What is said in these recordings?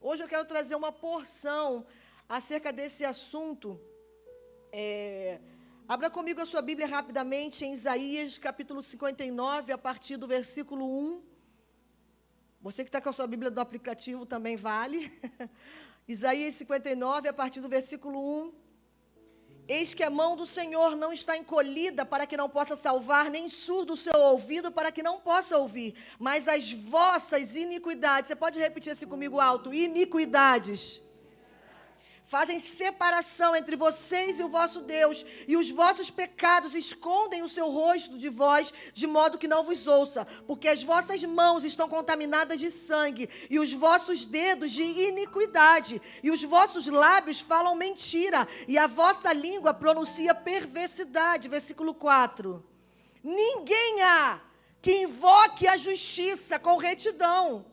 Hoje eu quero trazer uma porção acerca desse assunto. Abra comigo a sua Bíblia rapidamente em Isaías, capítulo 59, a partir do versículo 1. Você que está com a sua Bíblia do aplicativo também vale. Isaías 59, a partir do versículo 1. Eis que a mão do Senhor não está encolhida para que não possa salvar, nem surdo o seu ouvido para que não possa ouvir. Mas as vossas iniquidades, você pode repetir assim comigo alto, iniquidades, fazem separação entre vocês e o vosso Deus, e os vossos pecados escondem o seu rosto de vós, de modo que não vos ouça, porque as vossas mãos estão contaminadas de sangue, e os vossos dedos de iniquidade, e os vossos lábios falam mentira, e a vossa língua pronuncia perversidade. Versículo 4. Ninguém há que invoque a justiça com retidão,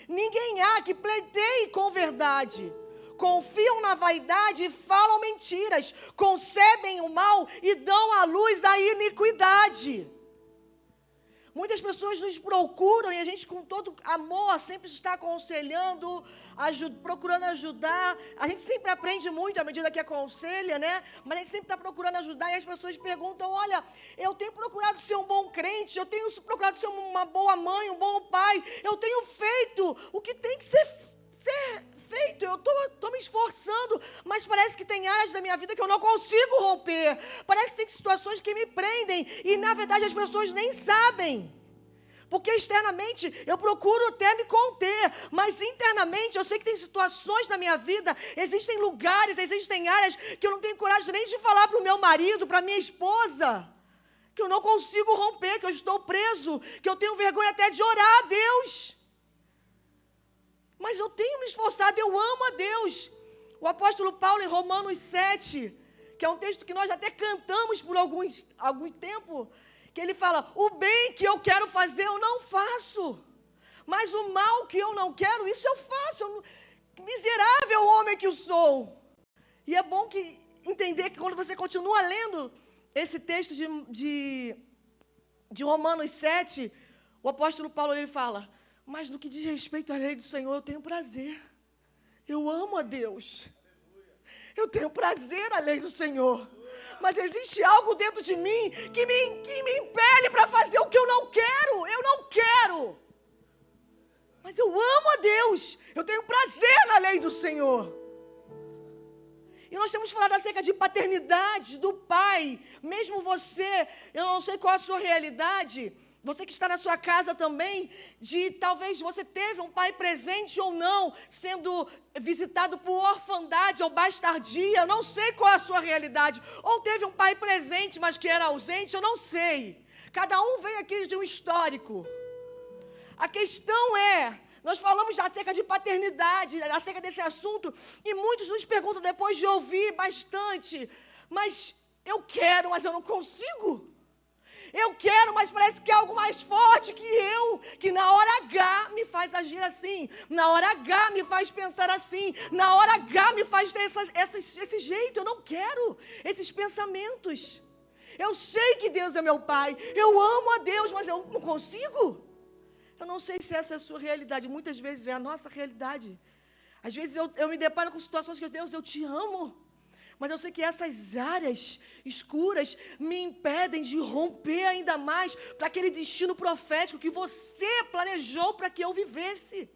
ninguém há que pleiteie com verdade. Confiam na vaidade e falam mentiras, concebem o mal e dão à luz a iniquidade. Muitas pessoas nos procuram e a gente, com todo amor, sempre está aconselhando, procurando ajudar. A gente sempre aprende muito à medida que aconselha, né? Mas a gente sempre está procurando ajudar e as pessoas perguntam: olha, eu tenho procurado ser um bom crente, eu tenho procurado ser uma boa mãe, um bom pai, eu tenho feito o que tem que ser feito, eu estou me esforçando, mas parece que tem áreas da minha vida que eu não consigo romper, parece que tem situações que me prendem, e na verdade as pessoas nem sabem, porque externamente eu procuro até me conter, mas internamente eu sei que tem situações na minha vida, existem lugares, existem áreas que eu não tenho coragem nem de falar para o meu marido, para a minha esposa, que eu não consigo romper, que eu estou preso, que eu tenho vergonha até de orar a Deus. Mas eu tenho me esforçado, eu amo a Deus. O apóstolo Paulo, em Romanos 7, que é um texto que nós até cantamos por algum tempo, que ele fala: o bem que eu quero fazer, eu não faço. Mas o mal que eu não quero, isso eu faço. Miserável homem que eu sou. E é bom entender que quando você continua lendo esse texto de Romanos 7, o apóstolo Paulo, ele fala: mas no que diz respeito à lei do Senhor, eu tenho prazer. Eu amo a Deus. Eu tenho prazer à lei do Senhor. Mas existe algo dentro de mim que me impele para fazer o que eu não quero. Eu não quero. Mas eu amo a Deus. Eu tenho prazer na lei do Senhor. E nós temos falado acerca de paternidade, do pai. Mesmo você, eu não sei qual a sua realidade, você que está na sua casa também, talvez você teve um pai presente ou não, sendo visitado por orfandade ou bastardia, eu não sei qual é a sua realidade. Ou teve um pai presente, mas que era ausente, eu não sei. Cada um vem aqui de um histórico. A questão é, nós falamos acerca de paternidade, acerca desse assunto, e muitos nos perguntam depois de ouvir bastante: mas eu quero, mas eu não consigo. Eu quero, mas parece que é algo mais forte que eu, que na hora H me faz agir assim, na hora H me faz pensar assim, na hora H me faz ter esse jeito. Eu não quero esses pensamentos. Eu sei que Deus é meu pai, eu amo a Deus, mas eu não consigo. Eu não sei se essa é a sua realidade, muitas vezes é a nossa realidade. Às vezes eu me deparo com situações que, Deus, eu te amo, mas eu sei que essas áreas escuras me impedem de romper ainda mais para aquele destino profético que você planejou para que eu vivesse.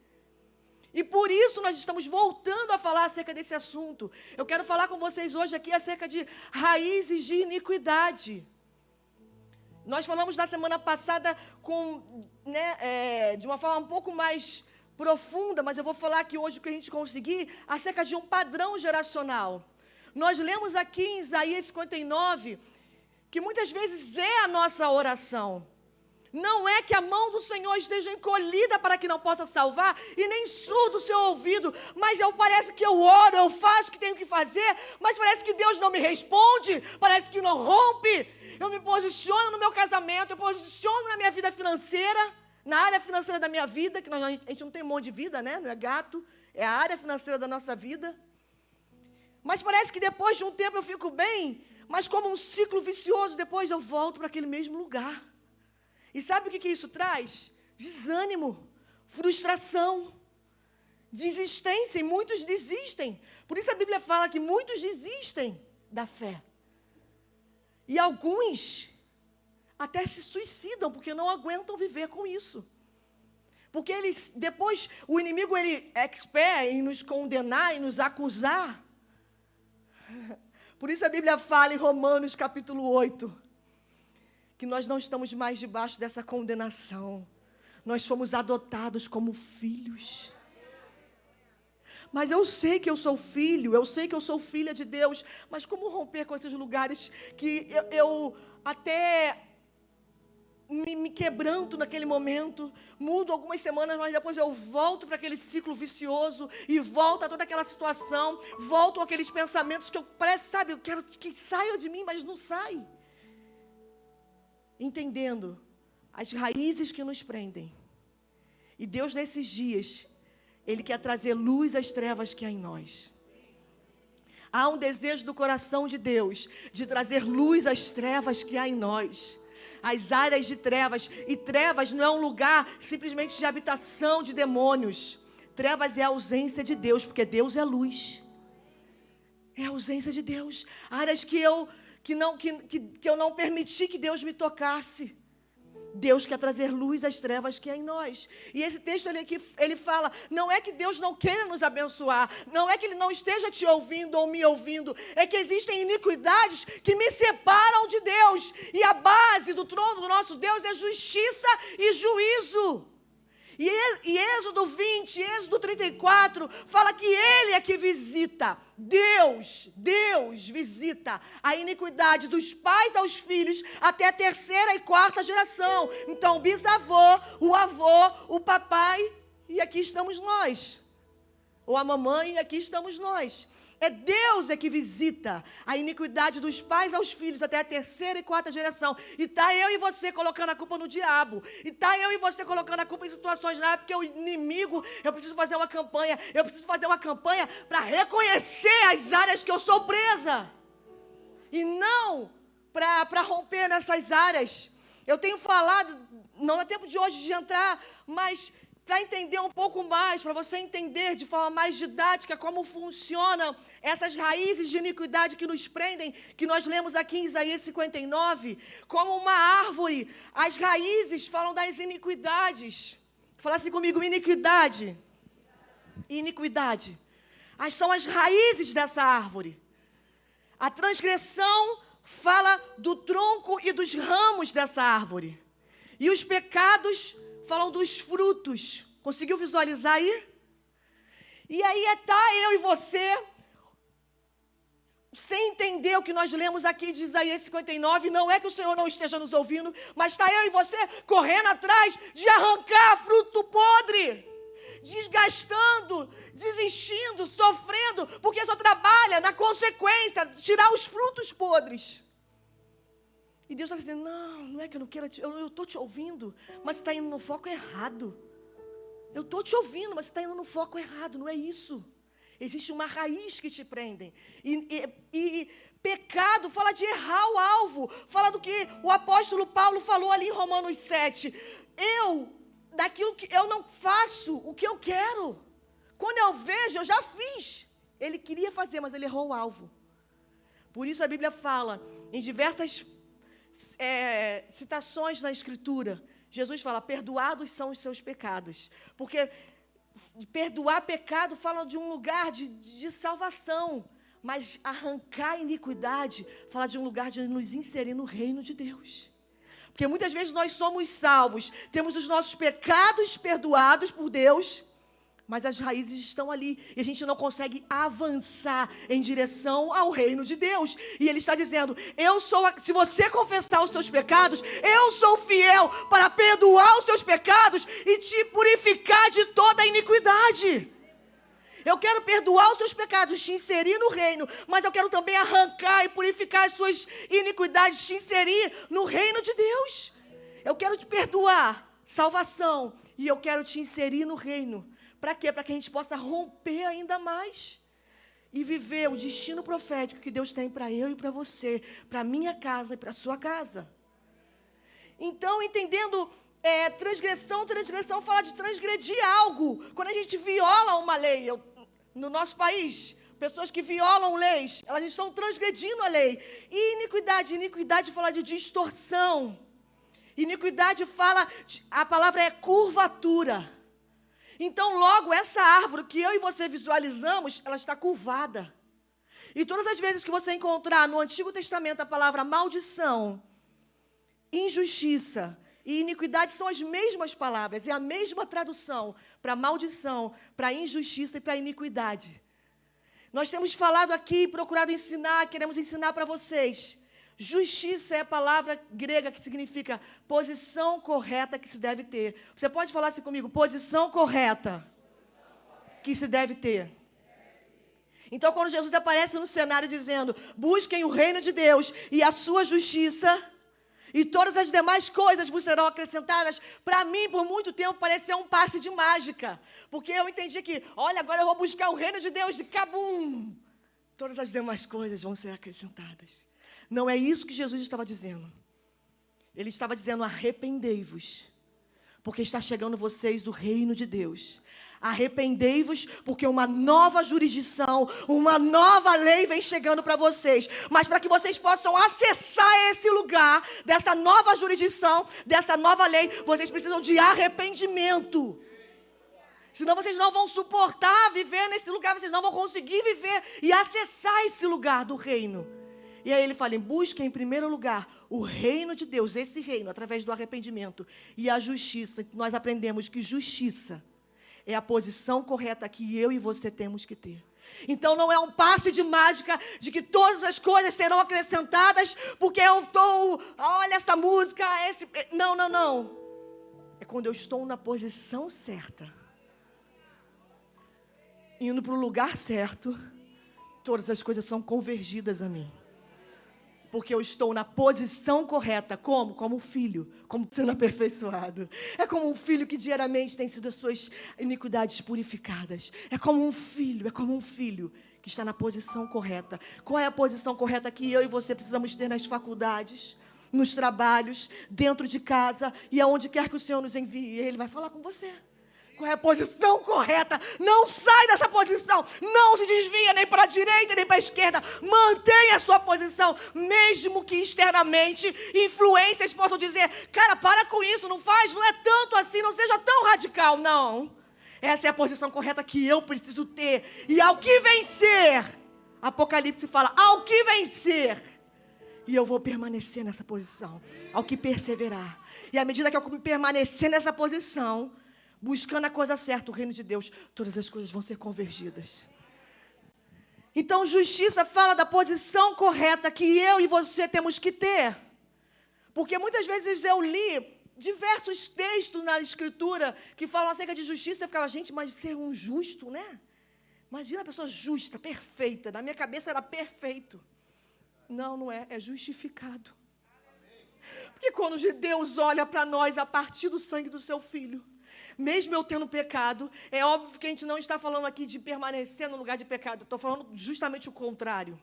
E por isso nós estamos voltando a falar acerca desse assunto. Eu quero falar com vocês hoje aqui acerca de raízes de iniquidade. Nós falamos na semana passada de uma forma um pouco mais profunda, mas eu vou falar aqui hoje o que a gente conseguir acerca de um padrão geracional. Nós lemos aqui em Isaías 59, que muitas vezes é a nossa oração. Não é que a mão do Senhor esteja encolhida para que não possa salvar, e nem surdo o seu ouvido, mas parece que eu oro, eu faço o que tenho que fazer, mas parece que Deus não me responde, parece que não rompe. Eu me posiciono no meu casamento, eu posiciono na minha vida financeira, na área financeira da minha vida, que a gente não tem um monte de vida, né? Não é gato, é a área financeira da nossa vida. Mas parece que depois de um tempo eu fico bem, mas como um ciclo vicioso, depois eu volto para aquele mesmo lugar. E sabe o que isso traz? Desânimo, frustração. desistência e muitos desistem. Por isso a Bíblia fala que muitos desistem da fé. E alguns até se suicidam porque não aguentam viver com isso. Porque depois o inimigo ele é expert em nos condenar e nos acusar. Por isso a Bíblia fala em Romanos capítulo 8, que nós não estamos mais debaixo dessa condenação. Nós fomos adotados como filhos. Mas eu sei que eu sou filho, eu sei que eu sou filha de Deus, mas como romper com esses lugares que eu até me quebranto naquele momento, mudo algumas semanas, mas depois eu volto para aquele ciclo vicioso e volto a toda aquela situação, volto àqueles pensamentos que eu parece, sabe, eu quero que saiam de mim, mas não sai. Entendendo as raízes que nos prendem. E Deus nesses dias, Ele quer trazer luz às trevas que há em nós. Há um desejo do coração de Deus de trazer luz às trevas que há em nós. As áreas de trevas. E trevas não é um lugar simplesmente de habitação de demônios. Trevas é a ausência de Deus, porque Deus é luz. É a ausência de Deus. Áreas que eu não permiti que Deus me tocasse. Deus quer trazer luz às trevas que há em nós. E esse texto ele fala, não é que Deus não queira nos abençoar, não é que Ele não esteja te ouvindo ou me ouvindo, é que existem iniquidades que me separam de Deus. E a base do trono do nosso Deus é justiça e juízo. E Êxodo 20, Êxodo 34, fala que Ele é que visita, Deus visita a iniquidade dos pais aos filhos até a terceira e quarta geração. Então, o bisavô, o avô, o papai, e aqui estamos nós. Ou a mamãe, e aqui estamos nós. É Deus que visita a iniquidade dos pais aos filhos até a terceira e quarta geração. E está eu e você colocando a culpa no diabo. E está eu e você colocando a culpa em situações lá, porque o inimigo, eu preciso fazer uma campanha para reconhecer as áreas que eu sou presa. E não para romper nessas áreas. Eu tenho falado, não dá tempo de hoje de entrar, mas para entender um pouco mais, para você entender de forma mais didática como funcionam essas raízes de iniquidade que nos prendem, que nós lemos aqui em Isaías 59, como uma árvore, as raízes falam das iniquidades. Fala assim comigo, iniquidade. Iniquidade. São as raízes dessa árvore. A transgressão fala do tronco e dos ramos dessa árvore. E os pecados falam dos frutos. Conseguiu visualizar aí? E aí está eu e você, sem entender o que nós lemos aqui de Isaías 59, não é que o Senhor não esteja nos ouvindo, mas está eu e você correndo atrás de arrancar fruto podre, desgastando, desistindo, sofrendo, porque só trabalha na consequência, tirar os frutos podres. E Deus está dizendo, não é que eu não quero, eu estou te ouvindo, mas você está indo no foco errado. Eu estou te ouvindo, mas você está indo no foco errado, não é isso. Existe uma raiz que te prendem. E pecado fala de errar o alvo, fala do que o apóstolo Paulo falou ali em Romanos 7. Daquilo que eu não faço o que eu quero. Quando eu vejo, eu já fiz. Ele queria fazer, mas ele errou o alvo. Por isso a Bíblia fala em diversas citações na Escritura, Jesus fala, perdoados são os seus pecados, porque perdoar pecado fala de um lugar de salvação, mas arrancar a iniquidade fala de um lugar de nos inserir no reino de Deus, porque muitas vezes nós somos salvos, temos os nossos pecados perdoados por Deus, mas as raízes estão ali, e a gente não consegue avançar em direção ao reino de Deus. E Ele está dizendo, se você confessar os seus pecados, eu sou fiel para perdoar os seus pecados e te purificar de toda a iniquidade. Eu quero perdoar os seus pecados, te inserir no reino, mas eu quero também arrancar e purificar as suas iniquidades, te inserir no reino de Deus. Eu quero te perdoar, salvação, e eu quero te inserir no reino. Para quê? Para que a gente possa romper ainda mais e viver o destino profético que Deus tem para eu e para você, para a minha casa e para a sua casa. Então, entendendo Transgressão fala de transgredir algo. Quando a gente viola uma lei, no nosso país, pessoas que violam leis, elas estão transgredindo a lei. E iniquidade fala de distorção. Iniquidade a palavra é curvatura. Então, logo, essa árvore que eu e você visualizamos, ela está curvada. E todas as vezes que você encontrar no Antigo Testamento a palavra maldição, injustiça e iniquidade são as mesmas palavras, é a mesma tradução para maldição, para injustiça e para iniquidade. Nós temos falado aqui, procurado ensinar, queremos ensinar para vocês. Justiça é a palavra grega que significa posição correta que se deve ter. Você pode falar assim comigo? Posição correta que se deve ter. Então, quando Jesus aparece no cenário dizendo, busquem o reino de Deus e a sua justiça, e todas as demais coisas vos serão acrescentadas, para mim, por muito tempo, pareceu um passe de mágica. Porque eu entendi que, olha, agora eu vou buscar o reino de Deus, de cabum. Todas as demais coisas vão ser acrescentadas. Não é isso que Jesus estava dizendo. Ele estava dizendo, arrependei-vos, porque está chegando vocês do reino de Deus. Arrependei-vos, porque uma nova jurisdição, uma nova lei vem chegando para vocês. Mas para que vocês possam acessar esse lugar, dessa nova jurisdição, dessa nova lei, vocês precisam de arrependimento. Senão vocês não vão suportar viver nesse lugar, vocês não vão conseguir viver e acessar esse lugar do reino. E aí ele fala, busquem em primeiro lugar o reino de Deus, esse reino, através do arrependimento. E a justiça, nós aprendemos que justiça é a posição correta que eu e você temos que ter. Então não é um passe de mágica de que todas as coisas serão acrescentadas porque eu estou, olha essa música, Não. É quando eu estou na posição certa, indo para o lugar certo, todas as coisas são convergidas a mim. Porque eu estou na posição correta. Como? Como um filho, como sendo aperfeiçoado. É como um filho que diariamente tem sido as suas iniquidades purificadas. É como um filho que está na posição correta. Qual é a posição correta que eu e você precisamos ter nas faculdades, nos trabalhos, dentro de casa e aonde quer que o Senhor nos envie? Ele vai falar com você. Qual é a posição correta? Não sai dessa posição. Não se desvia nem para a direita nem para a esquerda. Mantenha a sua posição. Mesmo que externamente influências possam dizer, cara, para com isso, não é tanto assim, não seja tão radical. Não. Essa é a posição correta que eu preciso ter. E ao que vencer, Apocalipse fala, ao que vencer, e eu vou permanecer nessa posição. Ao que perseverar. E à medida que eu permanecer nessa posição, buscando a coisa certa, o reino de Deus, todas as coisas vão ser convergidas. Então, justiça fala da posição correta que eu e você temos que ter. Porque muitas vezes eu li diversos textos na Escritura que falam acerca de justiça. Eu ficava, gente, mas ser um justo, né? Imagina a pessoa justa, perfeita. Na minha cabeça era perfeito. Não é, é justificado. Porque quando Deus olha para nós a partir do sangue do seu filho, mesmo eu tendo pecado, é óbvio que a gente não está falando aqui de permanecer no lugar de pecado. Estou falando justamente o contrário.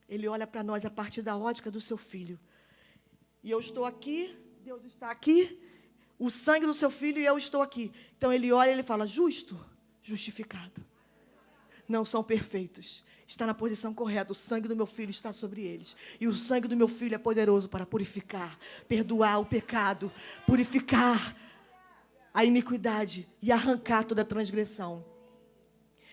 Ele olha para nós a partir da ótica do seu filho. E eu estou aqui, Deus está aqui, o sangue do seu filho e eu estou aqui. Então ele olha e ele fala, justo, justificado. Não são perfeitos. Está na posição correta, o sangue do meu filho está sobre eles. E o sangue do meu filho é poderoso para purificar, perdoar o pecado, purificar a iniquidade e arrancar toda a transgressão.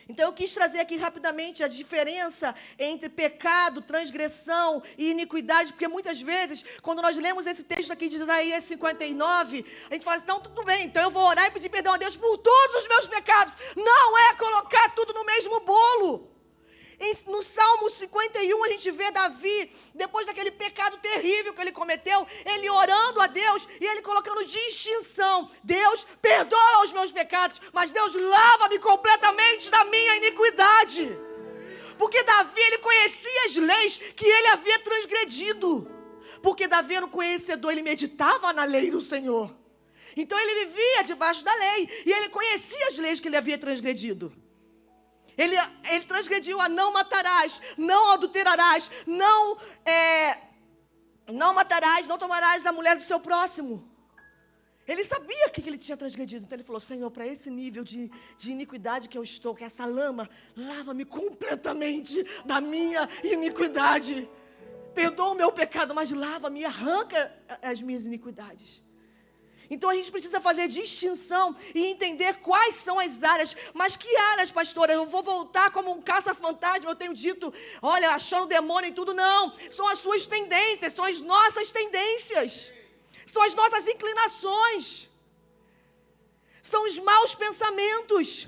Então eu quis trazer aqui rapidamente a diferença entre pecado, transgressão e iniquidade, porque muitas vezes, quando nós lemos esse texto aqui de Isaías 59, a gente fala assim, não, tudo bem, então eu vou orar e pedir perdão a Deus por todos os meus pecados. Não é colocar tudo no mesmo bolo. No Salmo 51 a gente vê Davi, depois daquele pecado terrível que ele cometeu, ele orando a Deus e ele colocando distinção. Deus, perdoa os meus pecados, mas Deus, lava-me completamente da minha iniquidade. Porque Davi, ele conhecia as leis que ele havia transgredido. Porque Davi era um conhecedor, ele meditava na lei do Senhor. Então ele vivia debaixo da lei e ele conhecia as leis que ele havia transgredido. Ele transgrediu a não matarás, não adulterarás, não matarás, não tomarás da mulher do seu próximo. Ele sabia que ele tinha transgredido. Então ele falou: Senhor, para esse nível de iniquidade que eu estou, que essa lama, lava-me completamente da minha iniquidade. Perdoa o meu pecado, mas lava-me e arranca as minhas iniquidades. Então a gente precisa fazer distinção e entender quais são as áreas. Mas que áreas, pastora? Eu vou voltar como um caça-fantasma, eu tenho dito, olha, achando demônio e tudo. Não, são as suas tendências, são as nossas tendências. São as nossas inclinações. São os maus pensamentos.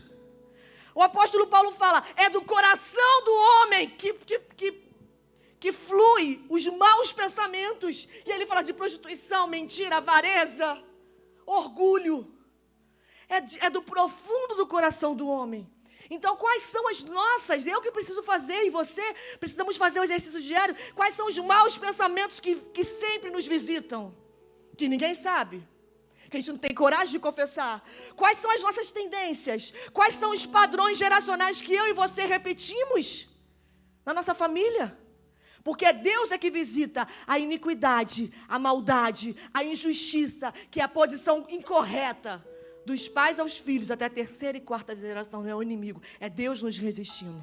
O apóstolo Paulo fala, é do coração do homem que flui os maus pensamentos. E ele fala de prostituição, mentira, avareza, orgulho. É do profundo do coração do homem. Então, quais são as nossas? Eu que preciso fazer e você precisamos fazer o exercício diário. Quais são os maus pensamentos que sempre nos visitam? Que ninguém sabe, que a gente não tem coragem de confessar. Quais são as nossas tendências? Quais são os padrões geracionais que eu e você repetimos na nossa família? Porque Deus é que visita a iniquidade, a maldade, a injustiça, que é a posição incorreta dos pais aos filhos, até a terceira e quarta geração, não é o inimigo, é Deus nos resistindo.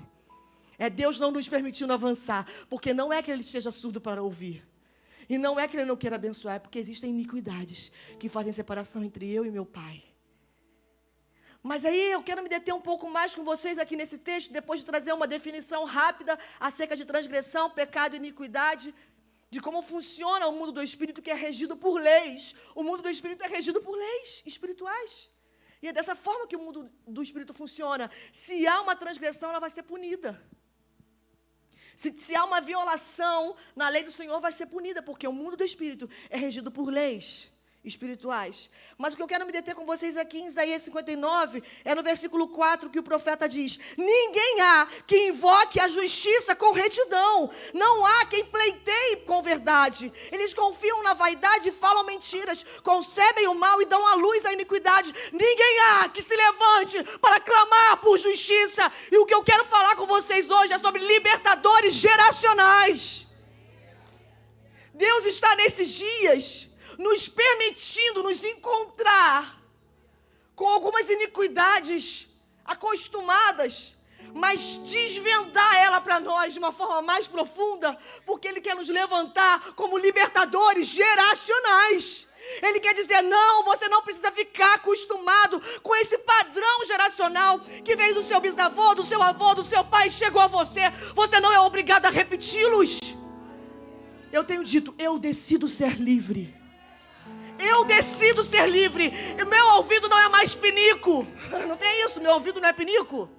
É Deus não nos permitindo avançar, porque não é que Ele esteja surdo para ouvir. E não é que Ele não queira abençoar, é porque existem iniquidades que fazem separação entre eu e meu pai. Mas aí eu quero me deter um pouco mais com vocês aqui nesse texto, depois de trazer uma definição rápida acerca de transgressão, pecado e iniquidade, de como funciona o mundo do Espírito, que é regido por leis. O mundo do Espírito é regido por leis espirituais. E é dessa forma que o mundo do Espírito funciona. Se há uma transgressão, ela vai ser punida. Se há uma violação na lei do Senhor, vai ser punida, porque o mundo do Espírito é regido por leis espirituais. Mas o que eu quero me deter com vocês aqui em Isaías 59, é no versículo 4 que o profeta diz: ninguém há que invoque a justiça com retidão, não há quem pleiteie com verdade. Eles confiam na vaidade e falam mentiras, concebem o mal e dão à luz a iniquidade. Ninguém há que se levante para clamar por justiça. E o que eu quero falar com vocês hoje é sobre libertadores geracionais. Deus está nesses dias nos permitindo nos encontrar com algumas iniquidades acostumadas, mas desvendar ela para nós de uma forma mais profunda, porque Ele quer nos levantar como libertadores geracionais. Ele quer dizer, não, você não precisa ficar acostumado com esse padrão geracional que veio do seu bisavô, do seu avô, do seu pai, chegou a você. Você não é obrigado a repeti-los. Eu tenho dito, eu decido ser livre. Eu decido ser livre. Meu ouvido não é mais pinico. Não tem isso, meu ouvido não é pinico.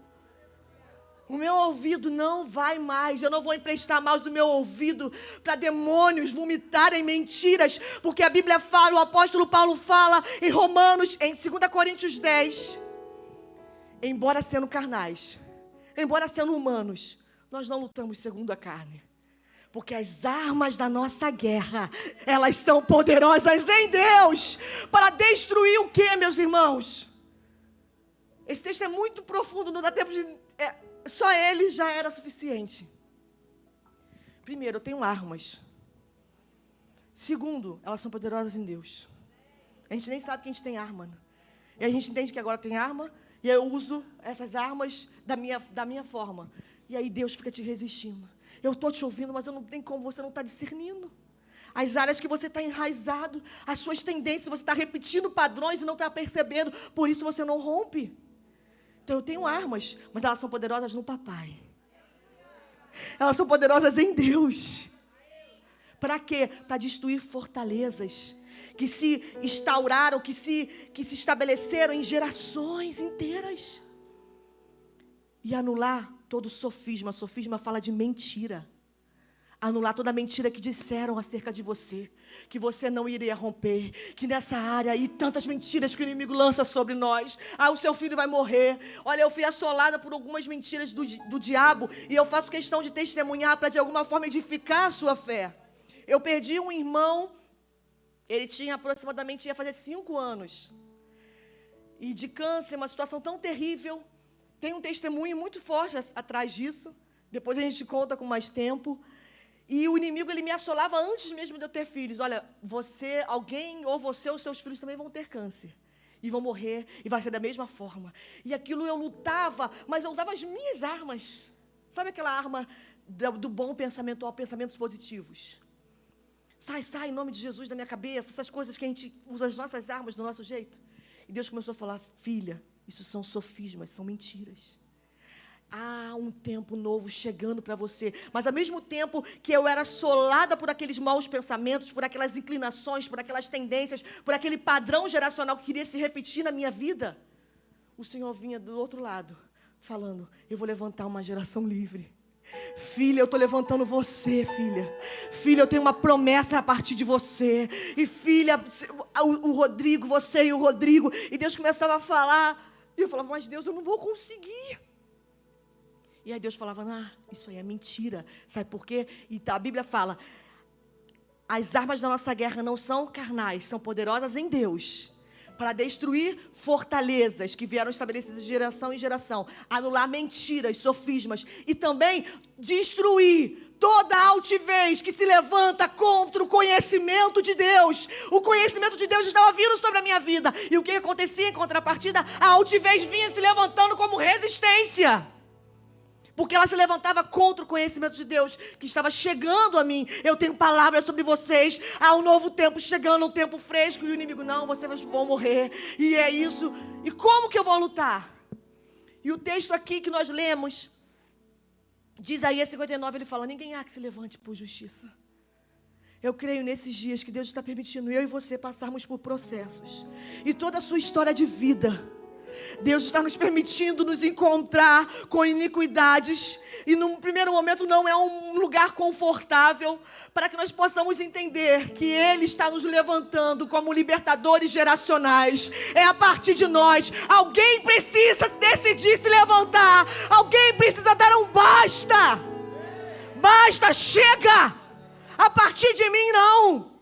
O meu ouvido não vai mais. Eu não vou emprestar mais o meu ouvido para demônios vomitarem mentiras. Porque a Bíblia fala, o apóstolo Paulo fala em Romanos, em 2 Coríntios 10. Embora sendo carnais, embora sendo humanos, nós não lutamos segundo a carne. Porque as armas da nossa guerra, elas são poderosas em Deus. Para destruir o quê, meus irmãos? Esse texto é muito profundo, não dá tempo de... só ele já era suficiente. Primeiro, eu tenho armas. Segundo, elas são poderosas em Deus. A gente nem sabe que a gente tem arma, né? E a gente entende que agora tem arma, e eu uso essas armas da minha forma. E aí Deus fica te resistindo. Eu estou te ouvindo, mas eu não tenho como, você não está discernindo. As áreas que você está enraizado, as suas tendências, você está repetindo padrões e não está percebendo, por isso você não rompe. Então eu tenho armas, mas elas são poderosas no papai. Elas são poderosas em Deus. Para quê? Para destruir fortalezas que se instauraram, que se estabeleceram em gerações inteiras. E anular todo sofisma. Sofisma fala de mentira. Anular toda mentira que disseram acerca de você. Que você não iria romper. Que nessa área aí, tantas mentiras que o inimigo lança sobre nós. Ah, o seu filho vai morrer. Olha, eu fui assolada por algumas mentiras do diabo. E eu faço questão de testemunhar para de alguma forma edificar a sua fé. Eu perdi um irmão. Ele tinha aproximadamente, ia fazer 5 anos. E de câncer, uma situação tão terrível. Tem um testemunho muito forte atrás disso. Depois a gente conta com mais tempo. E o inimigo, ele me assolava antes mesmo de eu ter filhos. Olha, você, alguém, ou você ou seus filhos também vão ter câncer. E vão morrer, e vai ser da mesma forma. E aquilo eu lutava, mas eu usava as minhas armas. Sabe aquela arma do bom pensamento, pensamentos positivos? Sai, em nome de Jesus da minha cabeça, essas coisas que a gente usa as nossas armas do nosso jeito. E Deus começou a falar, filha, isso são sofismas, são mentiras. Há um tempo novo chegando para você. Mas ao mesmo tempo que eu era assolada por aqueles maus pensamentos, por aquelas inclinações, por aquelas tendências, por aquele padrão geracional que queria se repetir na minha vida, o Senhor vinha do outro lado, falando, eu vou levantar uma geração livre. Filha, eu estou levantando você, filha. Filha, eu tenho uma promessa a partir de você. E filha, o Rodrigo, você e o Rodrigo. E Deus começava a falar. E eu falava, mas Deus, eu não vou conseguir. E aí Deus falava, isso aí é mentira. Sabe por quê? E a Bíblia fala, as armas da nossa guerra não são carnais, são poderosas em Deus, para destruir fortalezas que vieram estabelecidas de geração em geração, anular mentiras, sofismas, e também destruir toda altivez que se levanta contra o conhecimento de Deus. O conhecimento de Deus estava vindo sobre a minha vida. E o que acontecia em contrapartida? A altivez vinha se levantando como resistência. Porque ela se levantava contra o conhecimento de Deus que estava chegando a mim. Eu tenho palavras sobre vocês. Há um novo tempo chegando, um tempo fresco. E o inimigo, não, vocês vão morrer. E é isso. E como que eu vou lutar? E o texto aqui que nós lemos, de Isaías 59, ele fala, ninguém há que se levante por justiça. Eu creio nesses dias que Deus está permitindo eu e você passarmos por processos. E toda a sua história de vida, Deus está nos permitindo nos encontrar com iniquidades. E num primeiro momento não é um lugar confortável, para que nós possamos entender que Ele está nos levantando como libertadores geracionais. É a partir de nós. Alguém precisa decidir se levantar. Alguém precisa dar um basta. Basta, chega. A partir de mim não.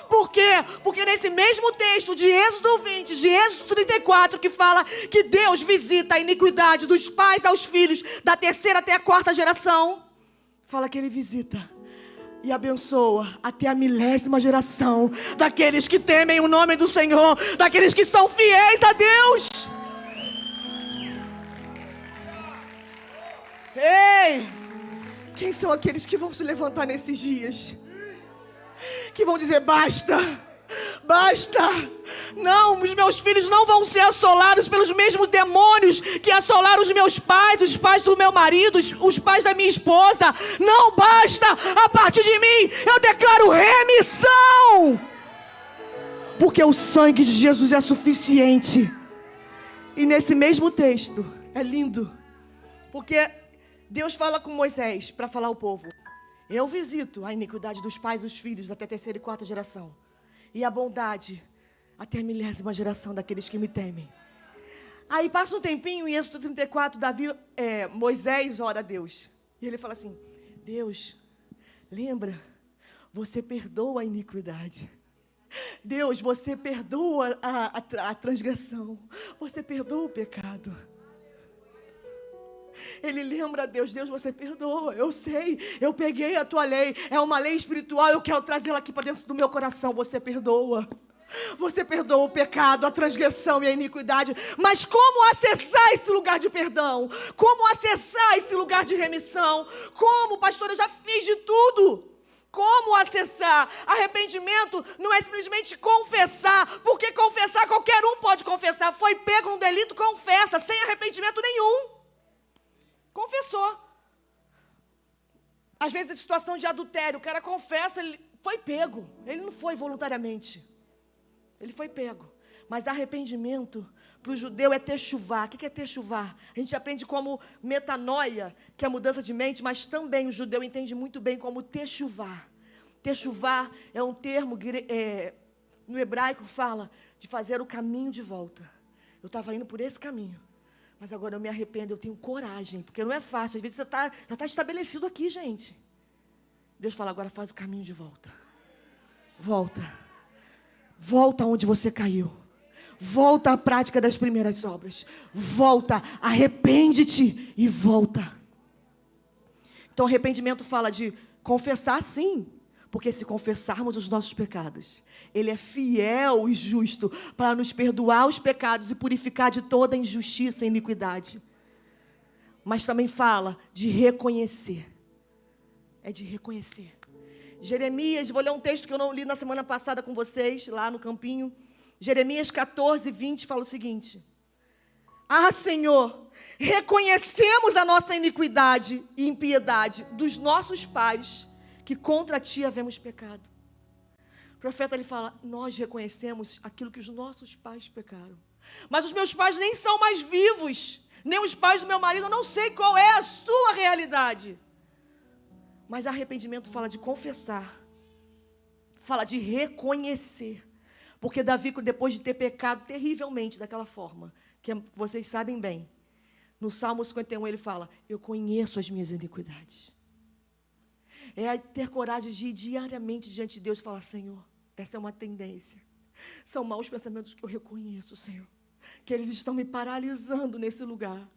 Por quê? Porque nesse mesmo texto de Êxodo 20, de Êxodo 34, que fala que Deus visita a iniquidade dos pais aos filhos, da terceira até a quarta geração, fala que Ele visita e abençoa até a 1000ª geração daqueles que temem o nome do Senhor, daqueles que são fiéis a Deus. Ei! Quem são aqueles que vão se levantar nesses dias? Que vão dizer, basta, basta. Não, os meus filhos não vão ser assolados pelos mesmos demônios que assolaram os meus pais, os pais do meu marido, os pais da minha esposa. Não, basta. A partir de mim, eu declaro remissão. Porque o sangue de Jesus é suficiente. E nesse mesmo texto, é lindo, porque Deus fala com Moisés para falar ao povo. Eu visito a iniquidade dos pais e dos filhos até a terceira e quarta geração. E a bondade até a 1000ª geração daqueles que me temem. Aí passa um tempinho, em Êxodo 34, Moisés ora a Deus. E ele fala assim, Deus, lembra, você perdoa a iniquidade. Deus, você perdoa a transgressão. Você perdoa o pecado. Ele lembra a Deus, Deus, você perdoa, eu sei, eu peguei a tua lei, é uma lei espiritual, eu quero trazê-la aqui para dentro do meu coração, você perdoa o pecado, a transgressão e a iniquidade, mas como acessar esse lugar de perdão? Como acessar esse lugar de remissão? Como, pastor, eu já fiz de tudo. Como acessar? Arrependimento não é simplesmente confessar, porque confessar qualquer um pode confessar, foi pego no delito, confessa, sem arrependimento nenhum. Confessou. Às vezes, a situação de adultério, o cara confessa, ele foi pego. Ele não foi voluntariamente. Ele foi pego. Mas arrependimento, para o judeu, é techuvá. O que é techuvá? A gente aprende como metanoia, que é a mudança de mente, mas também o judeu entende muito bem como techuvá. Techuvá é um termo, no hebraico fala, de fazer o caminho de volta. Eu estava indo por esse caminho. Mas agora eu me arrependo, eu tenho coragem, porque não é fácil. Às vezes você já está estabelecido aqui, gente. Deus fala, agora faz o caminho de volta. Volta. Volta onde você caiu. Volta à prática das primeiras obras. Volta, arrepende-te e volta. Então arrependimento fala de Confessar sim, porque se confessarmos os nossos pecados, Ele é fiel e justo para nos perdoar os pecados e purificar de toda injustiça e iniquidade. Mas também fala de reconhecer. É de reconhecer. Jeremias, vou ler um texto que eu não li na semana passada com vocês, lá no campinho. Jeremias 14, 20, fala o seguinte: Ah, Senhor, reconhecemos a nossa iniquidade e impiedade dos nossos pais, que contra Ti havemos pecado. O profeta, ele fala, nós reconhecemos aquilo que os nossos pais pecaram. Mas os meus pais nem são mais vivos, nem os pais do meu marido, eu não sei qual é a sua realidade. Mas arrependimento fala de confessar, fala de reconhecer. Porque Davi, depois de ter pecado terrivelmente daquela forma, que vocês sabem bem, no Salmo 51 ele fala, eu conheço as minhas iniquidades. É ter coragem de ir diariamente diante de Deus e falar, Senhor, essa é uma tendência. São maus pensamentos que eu reconheço, Senhor, que eles estão me paralisando nesse lugar.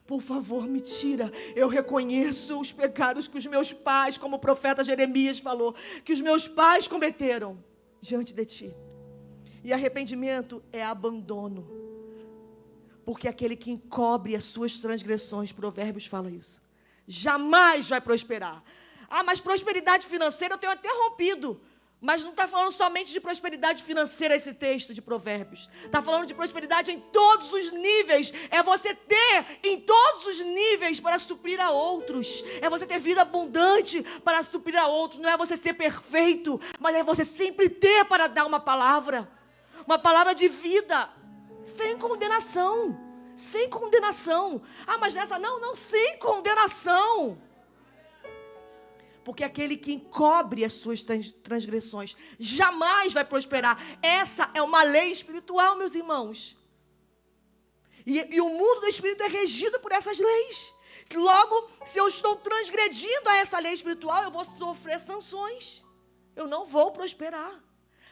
Por favor, me tira. Eu reconheço os pecados que os meus pais, como o profeta Jeremias falou, que os meus pais cometeram diante de Ti. E arrependimento é abandono. Porque aquele que encobre as suas transgressões, Provérbios fala isso, jamais vai prosperar. Ah, mas prosperidade financeira eu tenho até rompido. Mas não está falando somente de prosperidade financeira esse texto de Provérbios. Está falando de prosperidade em todos os níveis. É você ter em todos os níveis para suprir a outros. É você ter vida abundante para suprir a outros. Não é você ser perfeito, mas é você sempre ter para dar uma palavra. Uma palavra de vida. Sem condenação. Sem condenação. Ah, mas nessa não, sem condenação. Porque aquele que encobre as suas transgressões jamais vai prosperar. Essa é uma lei espiritual, meus irmãos. E o mundo do espírito é regido por essas leis. Logo, se eu estou transgredindo a essa lei espiritual, eu vou sofrer sanções. Eu não vou prosperar.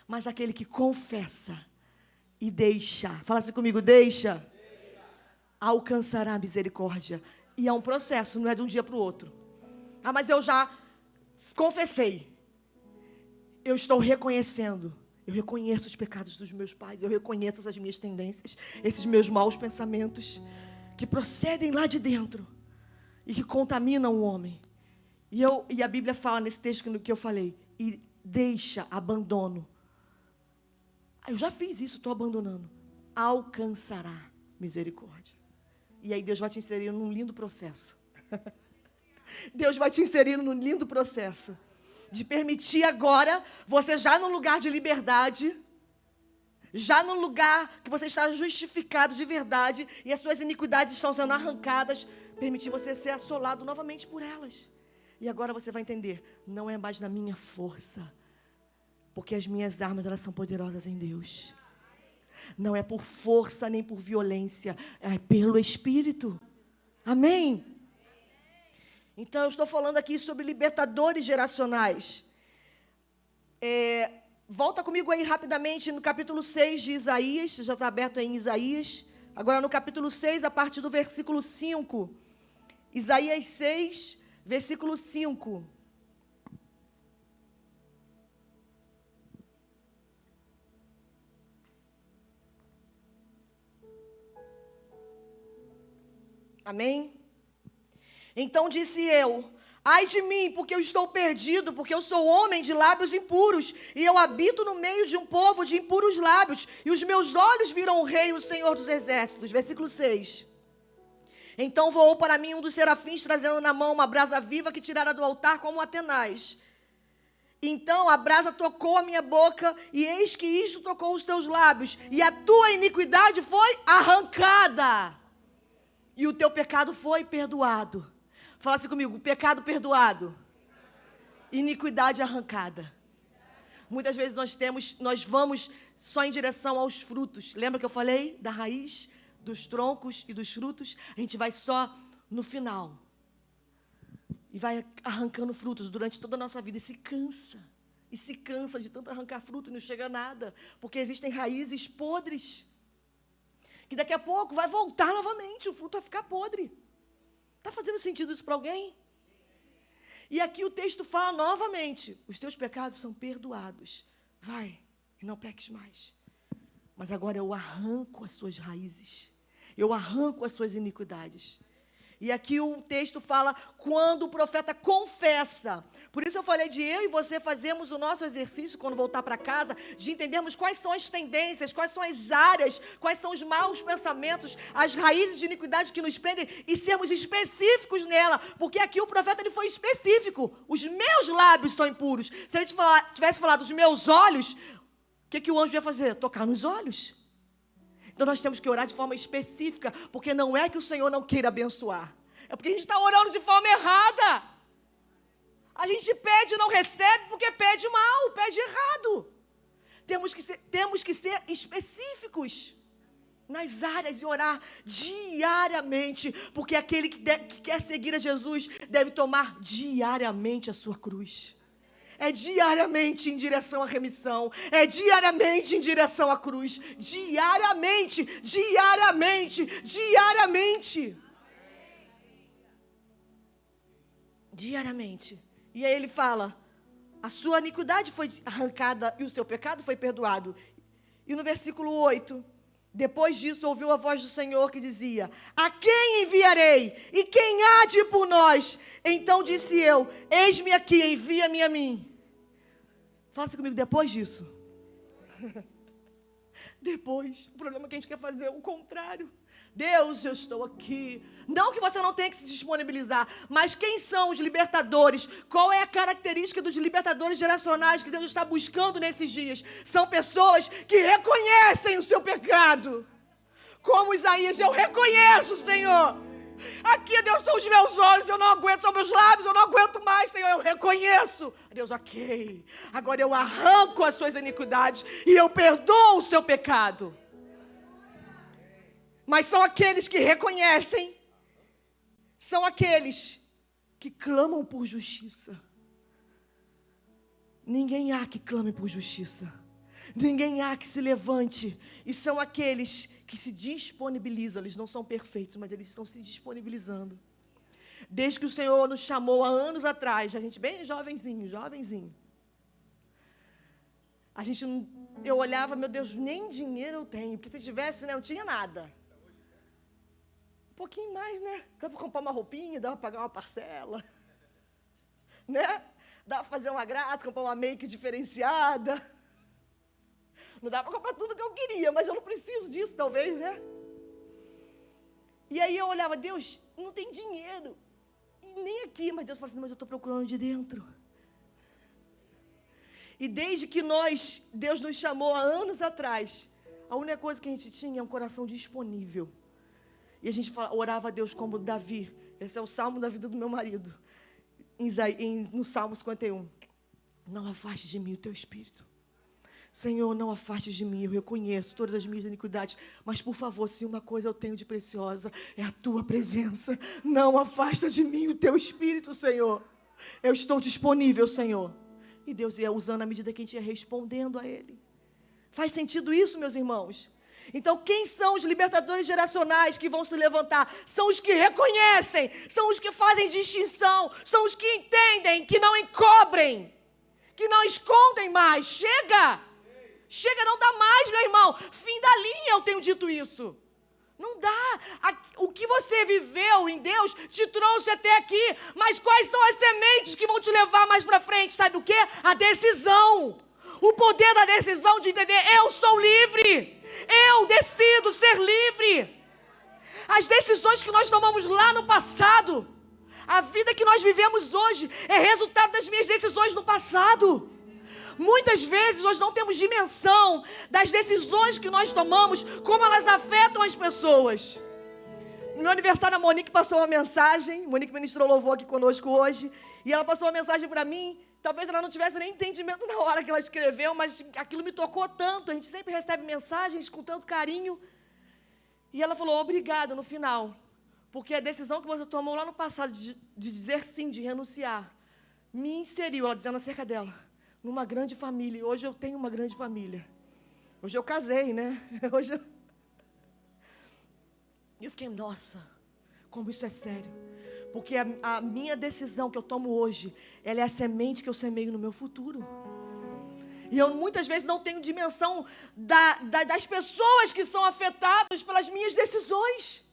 Mas aquele que confessa e deixa, fala assim comigo, deixa, alcançará a misericórdia. E é um processo, não é de um dia para o outro. Ah, mas eu já confessei. Eu estou reconhecendo. Eu reconheço os pecados dos meus pais. Eu reconheço essas minhas tendências, esses meus maus pensamentos que procedem lá de dentro e que contaminam o homem. E a Bíblia fala nesse texto que eu falei, e deixa, abandono. Eu já fiz isso, estou abandonando. Alcançará misericórdia. E aí Deus vai te inserir num lindo processo. Deus vai te inserir num lindo processo de permitir agora, você já no lugar de liberdade, já no lugar que você está justificado de verdade e as suas iniquidades estão sendo arrancadas, permitir você ser assolado novamente por elas. E agora você vai entender, não é mais na minha força, porque as minhas armas, elas são poderosas em Deus. Não é por força nem por violência, é pelo Espírito. Amém? Então, eu estou falando aqui sobre libertadores geracionais. Volta comigo aí rapidamente no capítulo 6 de Isaías. Já está aberto aí em Isaías. Agora no capítulo 6, a partir do versículo 5. Isaías 6, versículo 5. Amém? Então disse eu, ai de mim, porque eu estou perdido, porque eu sou homem de lábios impuros, e eu habito no meio de um povo de impuros lábios, e os meus olhos viram o Rei, o Senhor dos Exércitos. Versículo 6. Então voou para mim um dos serafins, trazendo na mão uma brasa viva que tirara do altar como Atenaz. Então a brasa tocou a minha boca, e eis que isto tocou os teus lábios, e a tua iniquidade foi arrancada, e o teu pecado foi perdoado. Fala assim comigo, pecado perdoado, iniquidade arrancada. Muitas vezes nós vamos só em direção aos frutos. Lembra que eu falei da raiz, dos troncos e dos frutos? A gente vai só no final. E vai arrancando frutos durante toda a nossa vida. E se cansa de tanto arrancar fruto e não chega a nada. Porque existem raízes podres. Que daqui a pouco vai voltar novamente, o fruto vai ficar podre. Está fazendo sentido isso para alguém? E aqui o texto fala novamente, os teus pecados são perdoados. Vai, e não peques mais. Mas agora eu arranco as suas raízes. Eu arranco as suas iniquidades. E aqui o texto fala quando o profeta confessa. Por isso eu falei de eu e você fazermos o nosso exercício quando voltar para casa, de entendermos quais são as tendências, quais são as áreas, quais são os maus pensamentos, as raízes de iniquidade que nos prendem e sermos específicos nela. Porque aqui o profeta ele foi específico. Os meus lábios são impuros. Se ele tivesse falado os meus olhos, o que o anjo ia fazer? Tocar nos olhos. Então nós temos que orar de forma específica, porque não é que o Senhor não queira abençoar. É porque a gente está orando de forma errada. A gente pede e não recebe porque pede mal, pede errado. Temos que ser específicos nas áreas e orar diariamente, porque aquele que quer seguir a Jesus deve tomar diariamente a sua cruz. É diariamente em direção à remissão. É diariamente em direção à cruz. Diariamente, diariamente, diariamente. Diariamente. E aí ele fala, a sua iniquidade foi arrancada e o seu pecado foi perdoado. E no versículo 8, depois disso ouviu a voz do Senhor que dizia, a quem enviarei? E quem há de ir por nós? Então disse eu, eis-me aqui, envia-me a mim. Fala assim comigo, depois disso. Depois, o problema é que a gente quer fazer o contrário. Deus, eu estou aqui. Não que você não tenha que se disponibilizar, mas quem são os libertadores? Qual é a característica dos libertadores geracionais que Deus está buscando nesses dias? São pessoas que reconhecem o seu pecado. Como Isaías, eu reconheço, Senhor. Aqui, Deus, são os meus olhos, eu não aguento, são meus lábios, eu não aguento mais, Senhor, eu reconheço. Deus, ok, agora eu arranco as suas iniquidades e eu perdoo o seu pecado. Mas são aqueles que reconhecem, são aqueles que clamam por justiça. Ninguém há que clame por justiça. Ninguém há que se levante. E são aqueles que se disponibilizam. Eles não são perfeitos, mas eles estão se disponibilizando. Desde que o Senhor nos chamou há anos atrás, a gente bem jovenzinho. Eu olhava, meu Deus, nem dinheiro eu tenho. Porque se tivesse, né, não tinha nada. Um pouquinho mais, né? Dá para comprar uma roupinha, dá para pagar uma parcela. Né? Dá para fazer uma graça, comprar uma make diferenciada. Não dá para comprar tudo que eu queria, mas eu não preciso disso, talvez, né? E aí eu olhava, Deus, não tem dinheiro. E nem aqui, mas Deus falou assim, mas eu estou procurando de dentro. E desde que Deus nos chamou há anos atrás, a única coisa que a gente tinha é um coração disponível. E a gente orava a Deus como Davi. Esse é o salmo da vida do meu marido. No Salmo 51. Não afaste de mim o teu espírito. Senhor, não afastes de mim, eu reconheço todas as minhas iniquidades, mas por favor, se uma coisa eu tenho de preciosa, é a tua presença. Não afasta de mim o teu espírito, Senhor. Eu estou disponível, Senhor. E Deus ia usando à medida que a gente ia respondendo a Ele. Faz sentido isso, meus irmãos? Então, quem são os libertadores geracionais que vão se levantar? São os que reconhecem, são os que fazem distinção, são os que entendem, que não encobrem, que não escondem mais. Chega! Chega, não dá mais, meu irmão. Fim da linha, eu tenho dito isso. Não dá. O que você viveu em Deus te trouxe até aqui. Mas quais são as sementes que vão te levar mais para frente? Sabe o quê? A decisão. O poder da decisão de entender, eu sou livre. Eu decido ser livre. As decisões que nós tomamos lá no passado, a vida que nós vivemos hoje é resultado das minhas decisões no passado. Muitas vezes nós não temos dimensão das decisões que nós tomamos, como elas afetam as pessoas. No meu aniversário, a Monique passou uma mensagem. Monique ministrou louvor aqui conosco hoje. E ela passou uma mensagem para mim. Talvez ela não tivesse nem entendimento na hora que ela escreveu, mas aquilo me tocou tanto. A gente sempre recebe mensagens com tanto carinho. E ela falou, obrigada, no final. Porque a decisão que você tomou lá no passado de dizer sim, de renunciar, me inseriu, ela dizendo acerca dela, numa grande família. E hoje eu tenho uma grande família. Hoje eu casei, né? E eu fiquei, nossa, como isso é sério. Porque a minha decisão que eu tomo hoje, ela é a semente que eu semeio no meu futuro. E eu muitas vezes não tenho dimensão das pessoas que são afetadas pelas minhas decisões.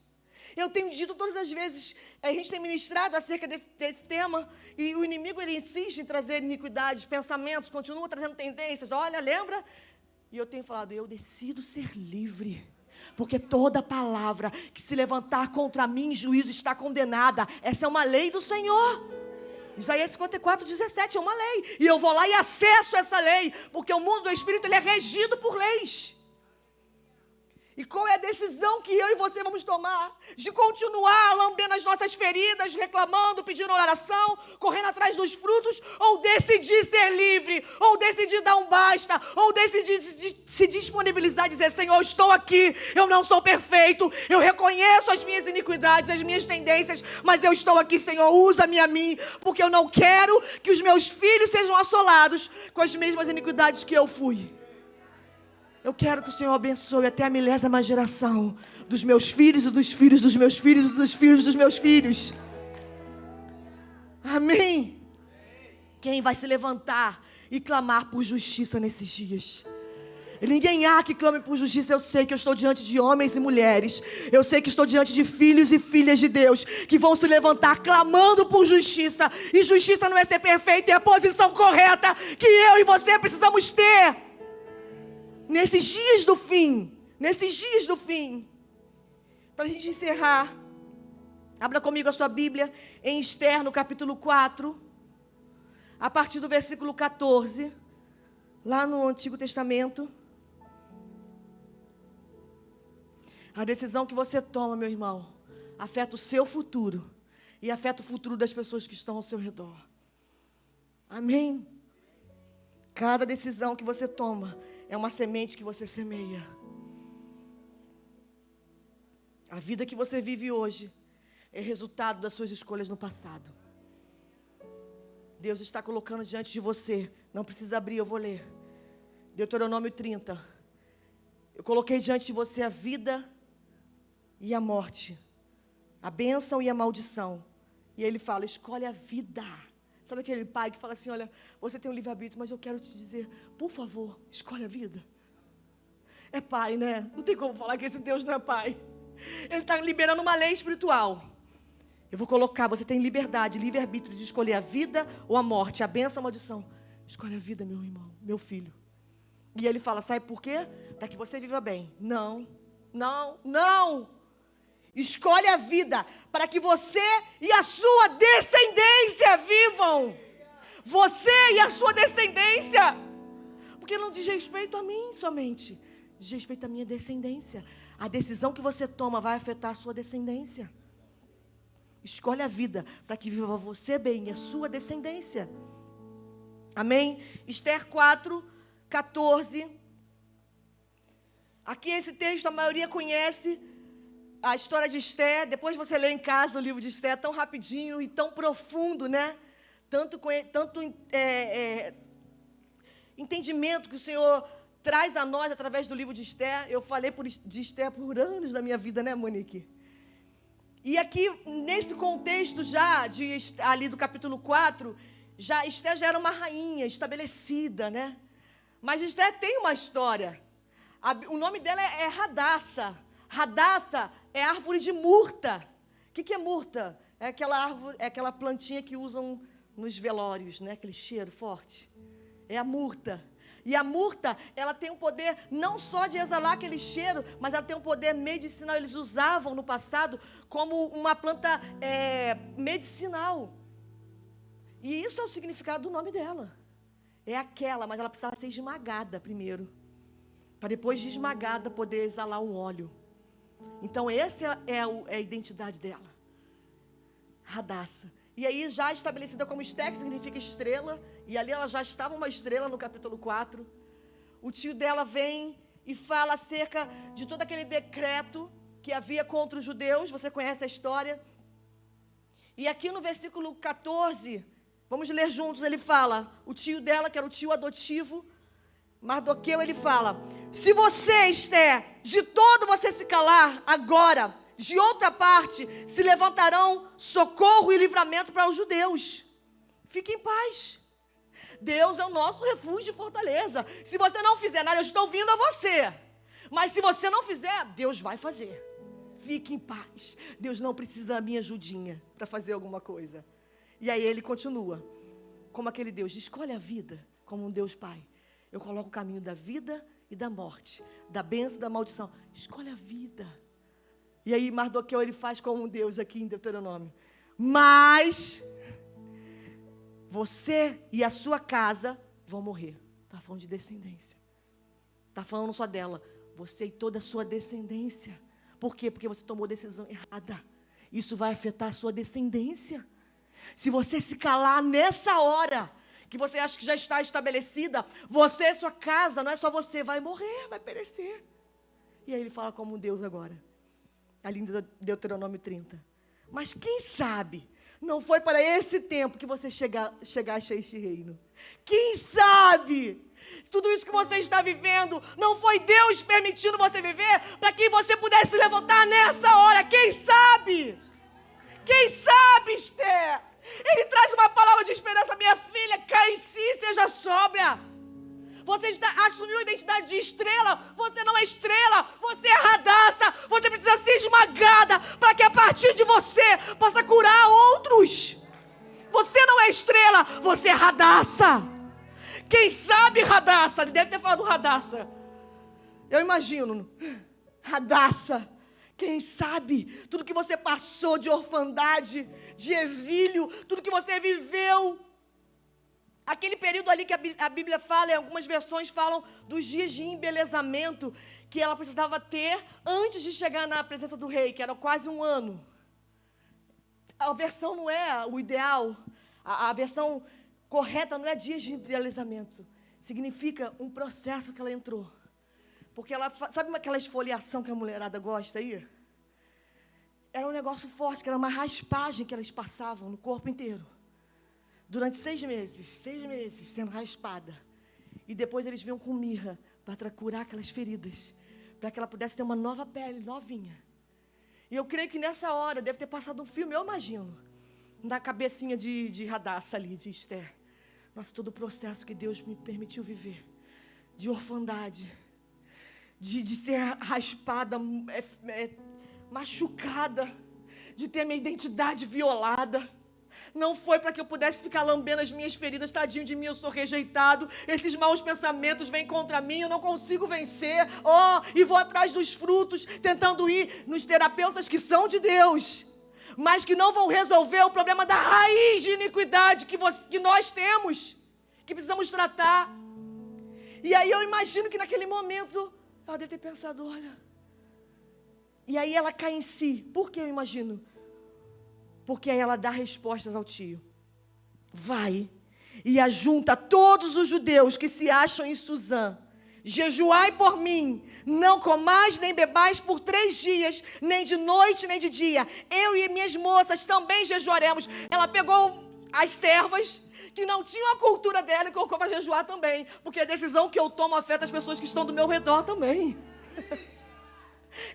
Eu tenho dito todas as vezes, a gente tem ministrado acerca desse tema, e o inimigo ele insiste em trazer iniquidades, pensamentos, continua trazendo tendências. Olha, lembra? E eu tenho falado, eu decido ser livre. Porque toda palavra que se levantar contra mim em juízo está condenada. Essa é uma lei do Senhor. Isaías 54:17 é uma lei. E eu vou lá e acesso essa lei. Porque o mundo do Espírito ele é regido por leis. E qual é a decisão que eu e você vamos tomar? De continuar lambendo as nossas feridas, reclamando, pedindo oração, correndo atrás dos frutos, ou decidir ser livre, ou decidir dar um basta, ou decidir se disponibilizar e dizer, Senhor, eu estou aqui, eu não sou perfeito, eu reconheço as minhas iniquidades, as minhas tendências, mas eu estou aqui, Senhor, usa-me a mim, porque eu não quero que os meus filhos sejam assolados com as mesmas iniquidades que eu fui. Eu quero que o Senhor abençoe até a 1000ª geração dos meus filhos e dos filhos dos meus filhos e dos filhos dos meus filhos. Amém? Quem vai se levantar e clamar por justiça nesses dias? Ninguém há que clame por justiça. Eu sei que eu estou diante de homens e mulheres. Eu sei que estou diante de filhos e filhas de Deus que vão se levantar clamando por justiça. E justiça não é ser perfeito, é a posição correta que eu e você precisamos ter. Nesses dias do fim, para a gente encerrar, abra comigo a sua Bíblia em Esther, no capítulo 4, a partir do versículo 14, lá no Antigo Testamento. A decisão que você toma, meu irmão, afeta o seu futuro e afeta o futuro das pessoas que estão ao seu redor. Amém? Cada decisão que você toma é uma semente que você semeia. A vida que você vive hoje é resultado das suas escolhas no passado. Deus está colocando diante de você. Não precisa abrir, eu vou ler. Deuteronômio 30. Eu coloquei diante de você a vida e a morte, a bênção e a maldição. E ele fala, escolhe a vida. Sabe aquele pai que fala assim, olha, você tem um livre-arbítrio, mas eu quero te dizer, por favor, escolhe a vida. É pai, né? Não tem como falar que esse Deus não é pai. Ele está liberando uma lei espiritual. Eu vou colocar, você tem liberdade, livre-arbítrio de escolher a vida ou a morte, a bênção ou a maldição. Escolhe a vida, meu irmão, meu filho. E ele fala, sabe por quê? Para que você viva bem. Não. Escolhe a vida para que você e a sua descendência vivam. Você e a sua descendência. Porque não diz respeito a mim somente. Diz respeito à minha descendência. A decisão que você toma vai afetar a sua descendência. Escolhe a vida para que viva você bem e a sua descendência. Amém? Esther 4, 14. Aqui esse texto a maioria conhece. A história de Esther, depois você lê em casa o livro de Esther, tão rapidinho e tão profundo, né? Tanto entendimento que o Senhor traz a nós através do livro de Esther. Eu falei de Esther por anos da minha vida, né, Monique? E aqui, nesse contexto já, ali do capítulo 4, Esther já era uma rainha estabelecida, né? Mas Esther tem uma história. O nome dela é Radassa. Radassa é árvore de murta. O que é murta? É aquela árvore, é aquela plantinha que usam nos velórios, né? Aquele cheiro forte. É a murta. E a murta, ela tem um poder não só de exalar aquele cheiro, mas ela tem um poder medicinal. Eles usavam no passado como uma planta medicinal. E isso é o significado do nome dela. É aquela, mas ela precisava ser esmagada primeiro. Para depois de esmagada poder exalar um óleo. Então essa é a identidade dela. Radassa. E aí já estabelecida como Esther, que significa estrela. E ali ela já estava uma estrela no capítulo 4. O tio dela vem e fala acerca de todo aquele decreto que havia contra os judeus. Você conhece a história. E aqui no versículo 14, vamos ler juntos, ele fala, o tio dela, que era o tio adotivo, Mardoqueu, ele fala, se você, Esther, de todo você se calar agora, de outra parte, se levantarão socorro e livramento para os judeus. Fique em paz. Deus é o nosso refúgio e fortaleza. Se você não fizer nada, eu estou vindo a você. Mas se você não fizer, Deus vai fazer. Fique em paz. Deus não precisa da minha ajudinha para fazer alguma coisa. E aí ele continua. Como aquele Deus, escolhe a vida como um Deus Pai. Eu coloco o caminho da vida e da morte, da bênção e da maldição. Escolhe a vida. E aí Mardoqueu, ele faz como um Deus aqui em Deuteronômio. Mas você e a sua casa vão morrer. Está falando de descendência. Está falando só dela. Você e toda a sua descendência. Por quê? Porque você tomou decisão errada. Isso vai afetar a sua descendência. Se você se calar nessa hora, que você acha que já está estabelecida, você e sua casa, não é só você, vai morrer, vai perecer. E aí ele fala como um Deus agora. Ali em Deuteronômio 30. Mas quem sabe, não foi para esse tempo que você chegaste a este reino. Quem sabe? Tudo isso que você está vivendo, não foi Deus permitindo você viver para que você pudesse levantar nessa hora. Quem sabe? Quem sabe, Esther? Ele traz uma palavra de esperança. Minha filha, cai em si, seja sóbria. Você assumiu a identidade de estrela. Você não é estrela, você é radaça. Você precisa ser esmagada para que a partir de você possa curar outros. Você não é estrela, você é radaça. Quem sabe, radaça? Ele deve ter falado radaça. Eu imagino, radaça. Quem sabe, tudo que você passou de orfandade, de exílio, tudo que você viveu. Aquele período ali que a Bíblia fala, em algumas versões falam dos dias de embelezamento que ela precisava ter antes de chegar na presença do rei, que era quase um ano. A versão não é o ideal, a versão correta não é dias de embelezamento. Significa um processo que ela entrou. Porque ela, sabe aquela esfoliação que a mulherada gosta aí? Era um negócio forte, que era uma raspagem que elas passavam no corpo inteiro. Durante 6 meses, sendo raspada. E depois eles vinham com mirra para curar aquelas feridas. Para que ela pudesse ter uma nova pele, novinha. E eu creio que nessa hora deve ter passado um filme, eu imagino. Da cabecinha de radaça ali, de Esther. Nossa, todo o processo que Deus me permitiu viver. De orfandade. De ser raspada, machucada. De ter minha identidade violada. Não foi para que eu pudesse ficar lambendo as minhas feridas. Tadinho de mim, eu sou rejeitado. Esses maus pensamentos vêm contra mim, eu não consigo vencer. E vou atrás dos frutos, tentando ir nos terapeutas que são de Deus, mas que não vão resolver o problema da raiz de iniquidade que nós temos, que precisamos tratar. E aí eu imagino que naquele momento, ela deve ter pensado, olha... E aí ela cai em si. Por que eu imagino? Porque aí ela dá respostas ao tio. Vai e ajunta todos os judeus que se acham em Suzã. Jejuai por mim, não comais nem bebais por 3 dias, nem de noite nem de dia. Eu e minhas moças também jejuaremos. Ela pegou as servas que não tinham a cultura dela e colocou para jejuar também. Porque a decisão que eu tomo afeta as pessoas que estão do meu redor também.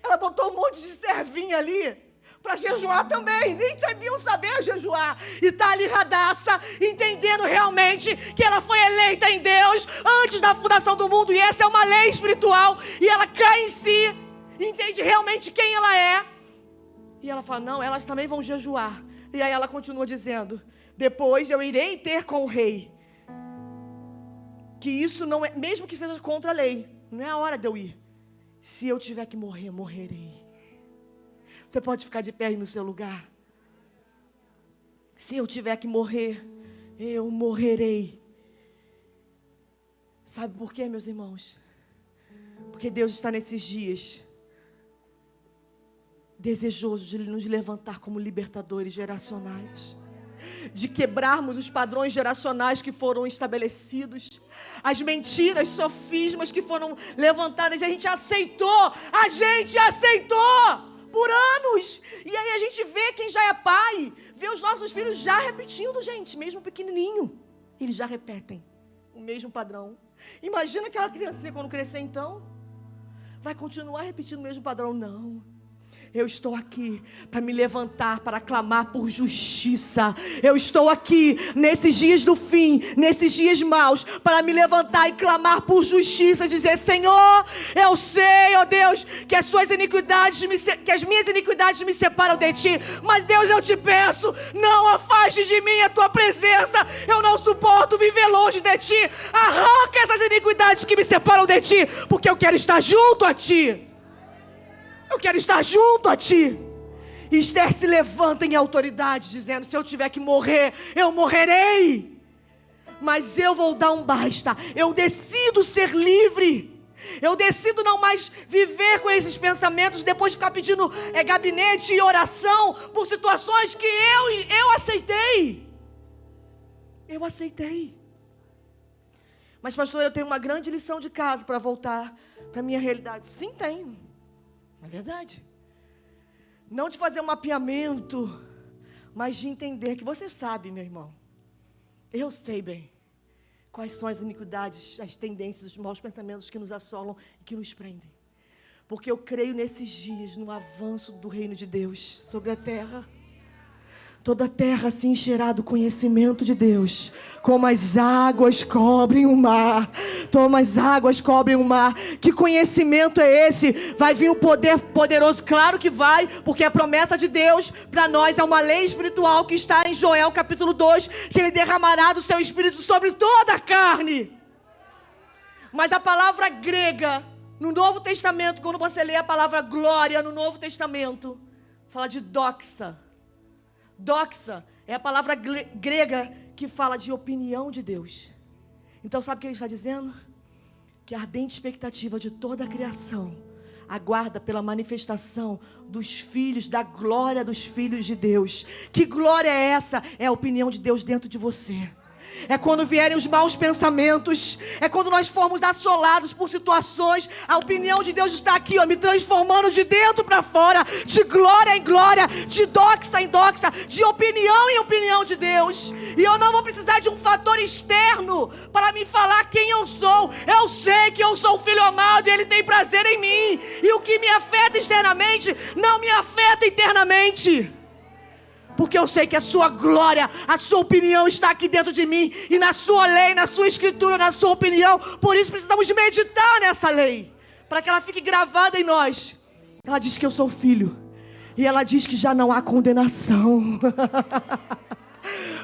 Ela botou um monte de servinha ali para jejuar também, nem sabiam saber jejuar. E está ali radaça, entendendo realmente que ela foi eleita em Deus antes da fundação do mundo. E essa é uma lei espiritual. E ela cai em si, entende realmente quem ela é. E ela fala, não, elas também vão jejuar. E aí ela continua dizendo, depois eu irei ter com o rei. Que isso não é, mesmo que seja contra a lei, não é a hora de eu ir. Se eu tiver que morrer, morrerei. Você pode ficar de pé aí no seu lugar. Se eu tiver que morrer, eu morrerei. Sabe por quê, meus irmãos? Porque Deus está nesses dias desejoso de nos levantar como libertadores geracionais. De quebrarmos os padrões geracionais que foram estabelecidos, as mentiras, sofismas que foram levantadas e a gente aceitou por anos. E aí a gente vê quem já é pai, vê os nossos filhos já repetindo, gente, mesmo pequenininho, eles já repetem o mesmo padrão. Imagina aquela criancinha quando crescer então, vai continuar repetindo o mesmo padrão? Não, Eu estou aqui para me levantar, para clamar por justiça. Eu estou aqui nesses dias do fim, nesses dias maus, para me levantar e clamar por justiça. Dizer: Senhor, eu sei, ó Deus, que as minhas iniquidades me separam de Ti. Mas Deus, eu te peço, não afaste de mim a Tua presença. Eu não suporto viver longe de Ti. Arranca essas iniquidades que me separam de Ti, porque eu quero estar junto a Ti. Eu quero estar junto a Ti. E Esther se levanta em autoridade, dizendo: se eu tiver que morrer, eu morrerei. Mas eu vou dar um basta. Eu decido ser livre. Eu decido não mais viver com esses pensamentos, depois de ficar pedindo gabinete e oração por situações que eu aceitei. Eu aceitei. Mas, pastor, eu tenho uma grande lição de casa para voltar para a minha realidade. Sim, tenho. É verdade. Não de fazer um mapeamento, mas de entender que você sabe, meu irmão. Eu sei bem quais são as iniquidades, as tendências, os maus pensamentos que nos assolam e que nos prendem. Porque eu creio nesses dias no avanço do reino de Deus sobre a terra. Toda a terra se encherá do conhecimento de Deus, como as águas cobrem o mar. Como as águas cobrem o mar. Que conhecimento é esse? Vai vir um poder poderoso? Claro que vai, porque a promessa de Deus para nós é uma lei espiritual que está em Joel capítulo 2, que Ele derramará do seu Espírito sobre toda a carne. Mas a palavra grega, no Novo Testamento, quando você lê a palavra glória no Novo Testamento, fala de doxa. Doxa é a palavra grega que fala de opinião de Deus. Então sabe o que ele está dizendo? Que a ardente expectativa de toda a criação aguarda pela manifestação dos filhos, da glória dos filhos de Deus. Que glória é essa? É a opinião de Deus dentro de você. É quando vierem os maus pensamentos. É quando nós formos assolados por situações. A opinião de Deus está aqui, ó, me transformando de dentro para fora. De glória em glória. De doxa em doxa. De opinião em opinião de Deus. E eu não vou precisar de um fator externo para me falar quem eu sou. Eu sei que eu sou o filho amado e Ele tem prazer em mim. E o que me afeta externamente não me afeta internamente. Porque eu sei que a sua glória, a sua opinião está aqui dentro de mim. E na sua lei, na sua escritura, na sua opinião. Por isso precisamos meditar nessa lei, para que ela fique gravada em nós. Ela diz que eu sou filho. E ela diz que já não há condenação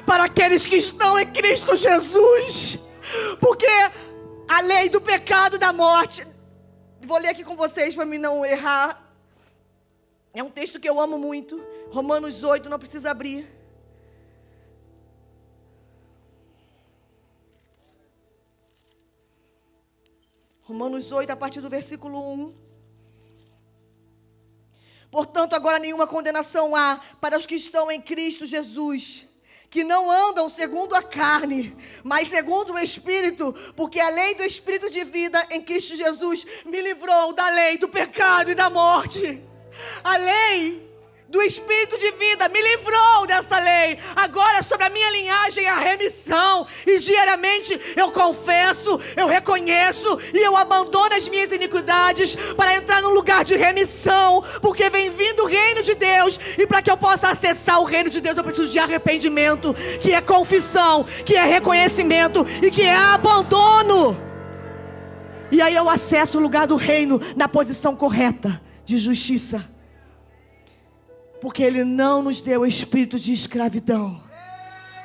para aqueles que estão em Cristo Jesus. Porque a lei do pecado e da morte, vou ler aqui com vocês para mim não errar. É um texto que eu amo muito. Romanos 8, não precisa abrir. Romanos 8, a partir do versículo 1. Portanto, agora nenhuma condenação há para os que estão em Cristo Jesus, que não andam segundo a carne, mas segundo o Espírito, porque a lei do Espírito de vida em Cristo Jesus me livrou da lei do pecado e da morte. A lei do Espírito de vida me livrou dessa lei. Agora sobre a minha linhagem a remissão. E diariamente eu confesso, eu reconheço e eu abandono as minhas iniquidades para entrar num lugar de remissão. Porque vem vindo o reino de Deus. E para que eu possa acessar o reino de Deus eu preciso de arrependimento, que é confissão, que é reconhecimento e que é abandono. E aí eu acesso o lugar do reino na posição correta de justiça. Porque Ele não nos deu espírito de escravidão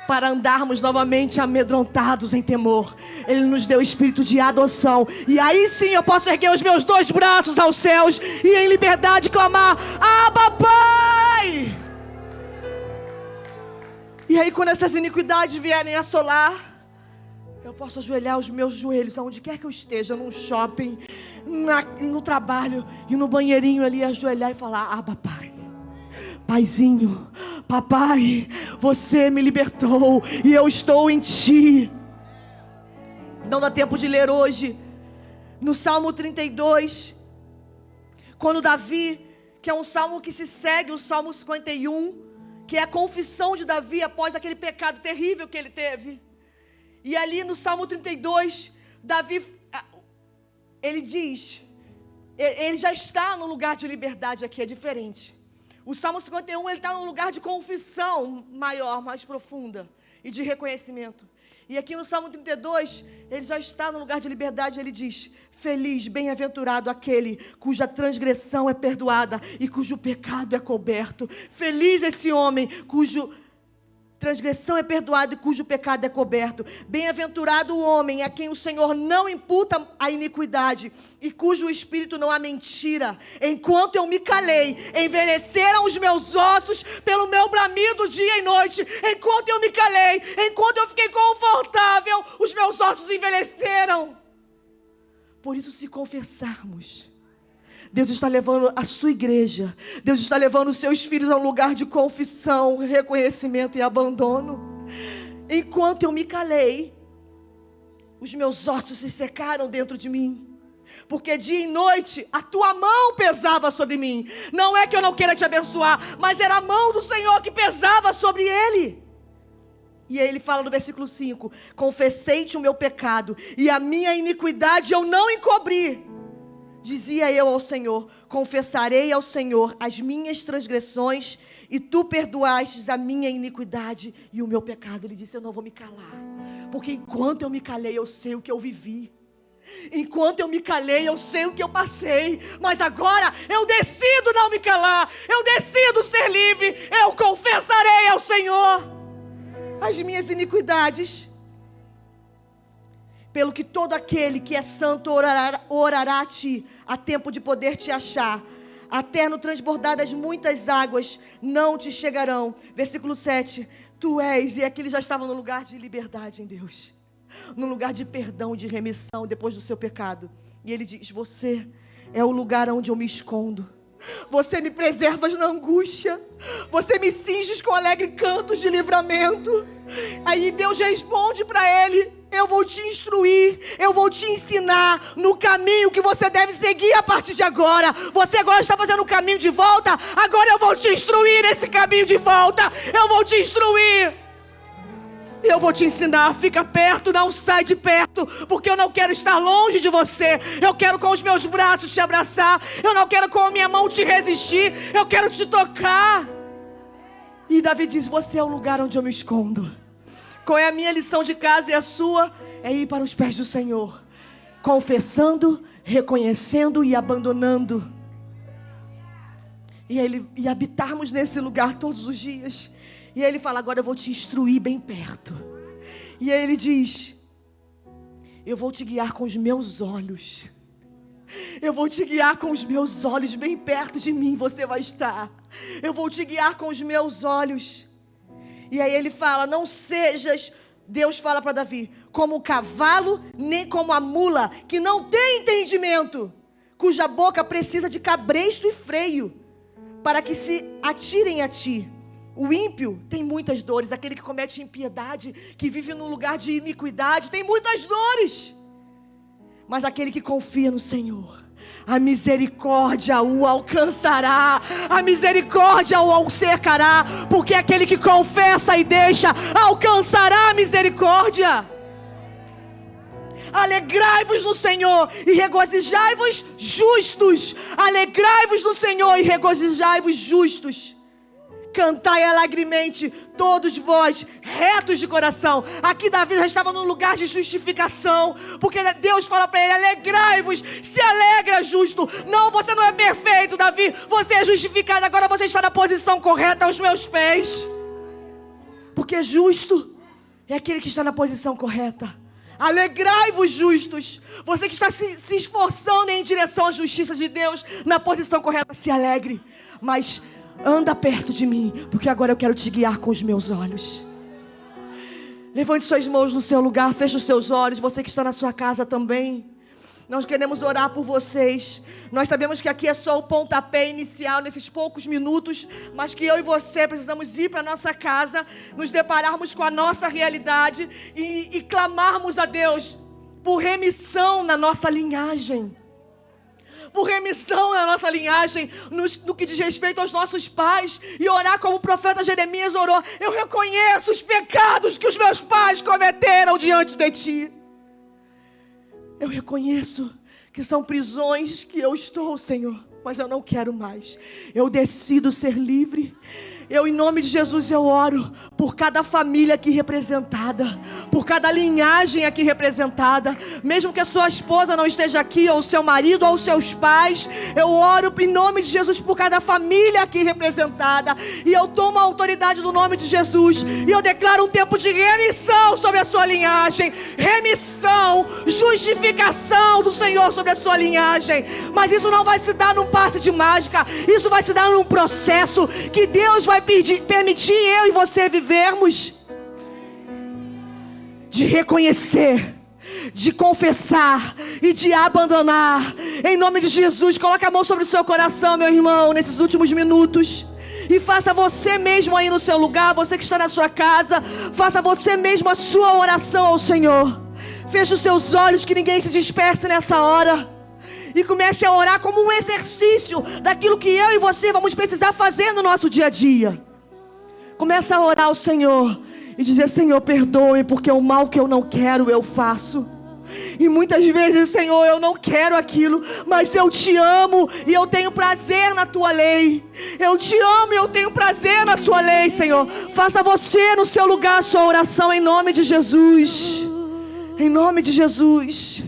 para andarmos novamente amedrontados em temor. Ele nos deu espírito de adoção. E aí sim eu posso erguer os meus dois braços aos céus e em liberdade clamar: Abba, Pai! E aí quando essas iniquidades vierem assolar, eu posso ajoelhar os meus joelhos aonde quer que eu esteja, num shopping, no trabalho e no banheirinho ali, ajoelhar e falar: Abba, Pai, Paizinho, papai, você me libertou e eu estou em ti. Não dá tempo de ler hoje, no Salmo 32, quando Davi, que é um salmo que se segue o Salmo 51, que é a confissão de Davi após aquele pecado terrível que ele teve. E ali no Salmo 32, Davi, ele diz, ele já está no lugar de liberdade aqui, é diferente. O Salmo 51, ele está num lugar de confissão maior, mais profunda, e de reconhecimento. E aqui no Salmo 32, ele já está no lugar de liberdade, ele diz: feliz, bem-aventurado aquele cuja transgressão é perdoada e cujo pecado é coberto. Feliz esse homem cujo transgressão é perdoada e cujo pecado é coberto. Bem-aventurado o homem a quem o Senhor não imputa a iniquidade e cujo espírito não há mentira. Enquanto eu me calei, envelheceram os meus ossos pelo meu bramido dia e noite. Enquanto eu me calei, enquanto eu fiquei confortável, os meus ossos envelheceram. Por isso, se confessarmos, Deus está levando a sua igreja, Deus está levando os seus filhos a um lugar de confissão, reconhecimento e abandono. Enquanto eu me calei, os meus ossos se secaram dentro de mim, porque dia e noite a tua mão pesava sobre mim. Não é que eu não queira te abençoar, mas era a mão do Senhor que pesava sobre ele. E aí ele fala no versículo 5: confessei-te o meu pecado e a minha iniquidade eu não encobri. Dizia eu ao Senhor: confessarei ao Senhor as minhas transgressões, e tu perdoastes a minha iniquidade e o meu pecado. Ele disse: eu não vou me calar, porque enquanto eu me calei, eu sei o que eu vivi. Enquanto eu me calei, eu sei o que eu passei. Mas agora eu decido não me calar, eu decido ser livre. Eu confessarei ao Senhor as minhas iniquidades. Pelo que todo aquele que é santo orará a ti, a tempo de poder te achar. Até no transbordar das muitas águas não te chegarão. Versículo 7. Tu és, e aqui ele já estava no lugar de liberdade em Deus, no lugar de perdão, de remissão depois do seu pecado. E ele diz: você é o lugar onde eu me escondo. Você me preservas na angústia. Você me cinges com alegre cantos de livramento. Aí Deus responde para ele: eu vou te instruir, eu vou te ensinar no caminho que você deve seguir a partir de agora. Você agora está fazendo o caminho de volta, agora eu vou te instruir nesse caminho de volta. Eu vou te instruir, eu vou te ensinar. Fica perto, não sai de perto, porque eu não quero estar longe de você. Eu quero com os meus braços te abraçar, eu não quero com a minha mão te resistir, eu quero te tocar. E Davi diz: você é o lugar onde eu me escondo. Qual é a minha lição de casa e a sua? É ir para os pés do Senhor, confessando, reconhecendo e abandonando. E habitarmos nesse lugar todos os dias. E aí ele fala: agora eu vou te instruir bem perto. E aí ele diz: eu vou te guiar com os meus olhos. Eu vou te guiar com os meus olhos, bem perto de mim você vai estar. Eu vou te guiar com os meus olhos. E aí ele fala: não sejas, Deus fala para Davi, como o cavalo, nem como a mula, que não tem entendimento, cuja boca precisa de cabresto e freio, para que se atirem a ti. O ímpio tem muitas dores, aquele que comete impiedade, que vive num lugar de iniquidade, tem muitas dores. Mas aquele que confia no Senhor, a misericórdia o alcançará, a misericórdia o cercará, porque aquele que confessa e deixa, alcançará a misericórdia. Alegrai-vos no Senhor e regozijai-vos justos. Alegrai-vos no Senhor e regozijai-vos justos. Cantai alegremente, todos vós, retos de coração. Aqui Davi já estava num lugar de justificação, porque Deus fala para ele: alegrai-vos, se alegra justo. Não, você não é perfeito, Davi, você é justificado. Agora você está na posição correta aos meus pés, porque justo é aquele que está na posição correta. Alegrai-vos justos. Você que está se esforçando em direção à justiça de Deus, na posição correta, se alegre. Mas anda perto de mim, porque agora eu quero te guiar com os meus olhos. Levante suas mãos no seu lugar, feche os seus olhos. Você que está na sua casa também, nós queremos orar por vocês. Nós sabemos que aqui é só o pontapé inicial, nesses poucos minutos, mas que eu e você precisamos ir para a nossa casa, nos depararmos com a nossa realidade e clamarmos a Deus por remissão na nossa linhagem. Por remissão na nossa linhagem, no que diz respeito aos nossos pais, e orar como o profeta Jeremias orou: eu reconheço os pecados que os meus pais cometeram diante de ti. Eu reconheço que são prisões que eu estou, Senhor, mas eu não quero mais. Eu decido ser livre. Eu, em nome de Jesus, eu oro por cada família aqui representada, por cada linhagem aqui representada, mesmo que a sua esposa não esteja aqui, ou o seu marido, ou os seus pais. Eu oro em nome de Jesus por cada família aqui representada, e eu tomo a autoridade do nome de Jesus, e eu declaro um tempo de remissão sobre a sua linhagem, remissão, justificação do Senhor sobre a sua linhagem. Mas isso não vai se dar num passe de mágica, isso vai se dar num processo que Deus vai permitir eu e você vivermos, de reconhecer, de confessar e de abandonar. Em nome de Jesus, coloque a mão sobre o seu coração, meu irmão, nesses últimos minutos, e faça você mesmo aí no seu lugar, você que está na sua casa, faça você mesmo a sua oração ao Senhor. Feche os seus olhos, que ninguém se disperse nessa hora, e comece a orar como um exercício daquilo que eu e você vamos precisar fazer no nosso dia a dia. Comece a orar ao Senhor e dizer: Senhor, perdoe, porque o mal que eu não quero eu faço. E muitas vezes, Senhor, eu não quero aquilo, mas eu te amo e eu tenho prazer na tua lei. Eu te amo e eu tenho prazer na tua lei, Senhor. Faça você no seu lugar a sua oração em nome de Jesus. Em nome de Jesus.